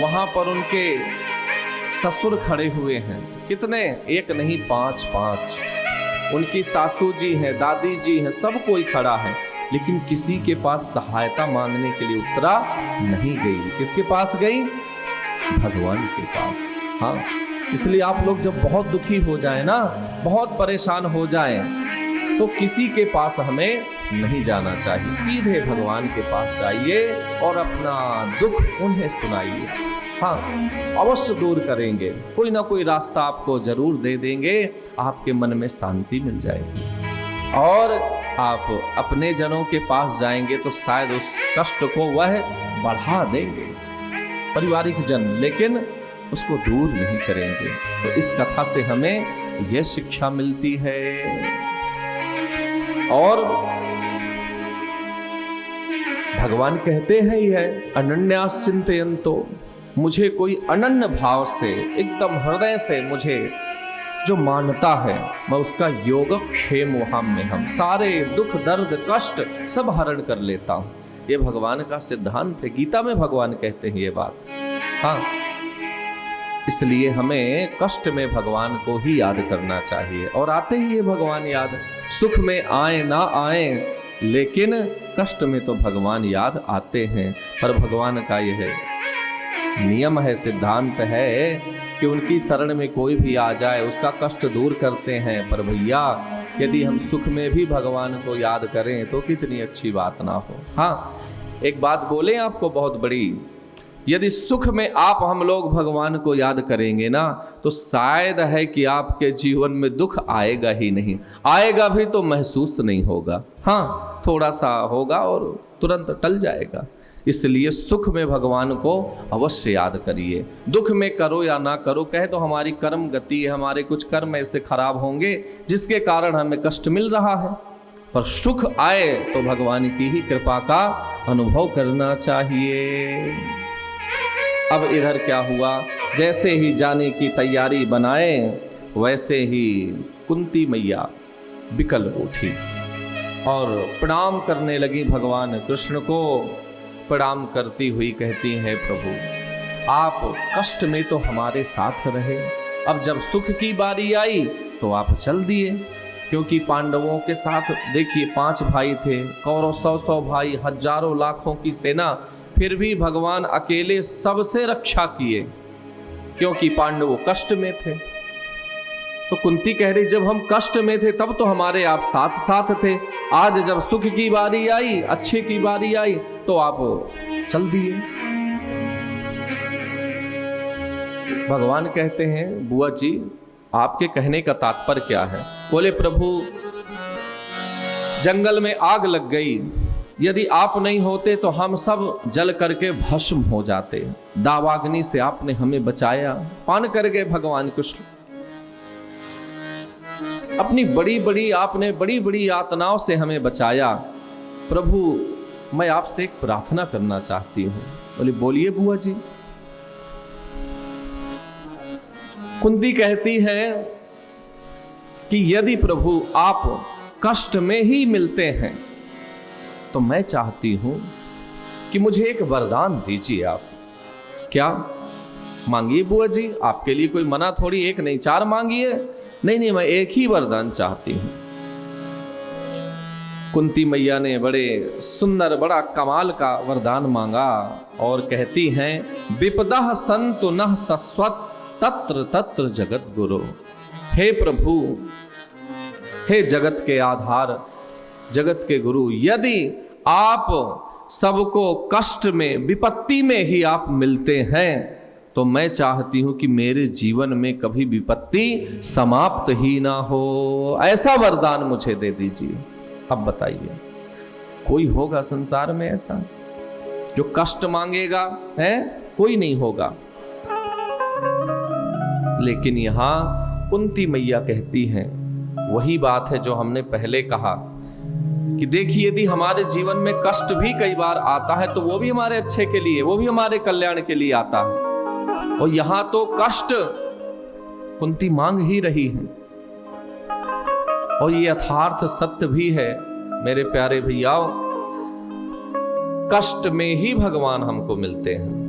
वहां पर उनके ससुर खड़े हुए हैं, कितने, एक नहीं 5 उनकी सासू जी हैं, दादी जी हैं, सब कोई खड़ा है, लेकिन किसी के पास सहायता मांगने के लिए उतरा नहीं गई। किसके पास गई? भगवान के पास। हाँ, इसलिए आप लोग जब बहुत दुखी हो जाए ना, बहुत परेशान हो जाएं, तो किसी के पास हमें नहीं जाना चाहिए, सीधे भगवान के पास जाइए और अपना दुख उन्हें सुनाइए। हाँ, अवश्य दूर करेंगे, कोई ना कोई रास्ता आपको जरूर दे देंगे, आपके मन में शांति मिल जाएगी। और आप अपने जनों के पास जाएंगे तो शायद उस कष्ट को वह बढ़ा देंगे, पारिवारिक जन, लेकिन उसको दूर नहीं करेंगे। तो इस कथा से हमें यह शिक्षा मिलती है। और भगवान कहते हैं ही है, अनन्याश्चिन्तयन्तो, मुझे कोई अनन्य भाव से, एकदम हृदय से मुझे जो मानता है, मैं उसका योगक्षेम वहां में हम सारे दुख दर्द कष्ट सब हरण कर लेता हूं। ये भगवान का सिद्धांत है, गीता में भगवान कहते हैं ये बात। हाँ, इसलिए हमें कष्ट में भगवान को ही याद करना चाहिए, और आते ही ये भगवान याद, सुख में आए ना आए, लेकिन कष्ट में तो भगवान याद आते हैं। पर भगवान का यह नियम है, सिद्धांत है कि उनकी शरण में कोई भी आ जाए उसका कष्ट दूर करते हैं। पर भैया, यदि हम सुख में भी भगवान को याद करें तो कितनी अच्छी बात ना हो। हाँ, एक बात बोले आपको बहुत बड़ी, यदि सुख में आप हम लोग भगवान को याद करेंगे ना, तो शायद है कि आपके जीवन में दुख आएगा ही नहीं, आएगा भी तो महसूस नहीं होगा। हाँ, थोड़ा सा होगा और तुरंत टल जाएगा। इसलिए सुख में भगवान को अवश्य याद करिए। दुख में करो या ना करो, कहे तो हमारी कर्म गति है, हमारे कुछ कर्म ऐसे खराब होंगे जिसके कारण हमें कष्ट मिल रहा है, पर सुख आए तो भगवान की ही कृपा का अनुभव करना चाहिए। अब इधर क्या हुआ, जैसे ही जाने की तैयारी बनाए, वैसे ही कुंती मैया बिकल उठी और प्रणाम करने लगी भगवान कृष्ण को। प्रणाम करती हुई कहती हैं, प्रभु आप कष्ट में तो हमारे साथ रहे, अब जब सुख की बारी आई तो आप चल दिए। क्योंकि पांडवों के साथ देखिए 5 भाई थे, कौरव 100 भाई, हजारों लाखों की सेना, फिर भी भगवान अकेले सबसे रक्षा किए, क्योंकि पांडव कष्ट में थे। तो कुंती कह रही, जब हम कष्ट में थे तब तो हमारे आप साथ साथ थे, आज जब सुख की बारी आई, अच्छे की बारी आई, तो आप चल दिए। भगवान कहते हैं, बुआ जी आपके कहने का तात्पर्य क्या है? बोले, प्रभु जंगल में आग लग गई, यदि आप नहीं होते तो हम सब जल करके भस्म हो जाते, दावाग्नि से आपने हमें बचाया, पान कर गए भगवान कृष्ण। अपनी आपने बड़ी बड़ी यातनाओं से हमें बचाया। प्रभु मैं आपसे एक प्रार्थना करना चाहती हूं। बोले, बोलिए बुआ जी। कुंती कहती है कि यदि प्रभु आप कष्ट में ही मिलते हैं तो मैं चाहती हूं कि मुझे एक वरदान दीजिए आप। क्या? मांगिए बुआ जी, आपके लिए कोई मना थोड़ी, 1 नहीं 4 मांगिए। नहीं, मैं एक ही वरदान चाहती हूं। कुंती मैया ने बड़े सुंदर, बड़ा कमाल का वरदान मांगा और कहती हैं, विपदः सन्तु नः शश्वत् तत्र तत्र जगत गुरु। हे प्रभु, हे जगत के आधार, जगत के गुरु, यदि आप सबको कष्ट में, विपत्ति में ही आप मिलते हैं तो मैं चाहती हूं कि मेरे जीवन में कभी विपत्ति समाप्त ही ना हो, ऐसा वरदान मुझे दे दीजिए। अब बताइए, कोई होगा संसार में ऐसा जो कष्ट मांगेगा? है कोई नहीं होगा। लेकिन यहां कुंती मैया कहती हैं, वही बात है जो हमने पहले कहा कि देखिए, यदि हमारे जीवन में कष्ट भी कई बार आता है तो वो भी हमारे अच्छे के लिए, वो भी हमारे कल्याण के लिए आता है। और यहां तो कष्ट कुंती मांग ही रही है, और ये यथार्थ सत्य भी है मेरे प्यारे भैयाओं, कष्ट में ही भगवान हमको मिलते हैं।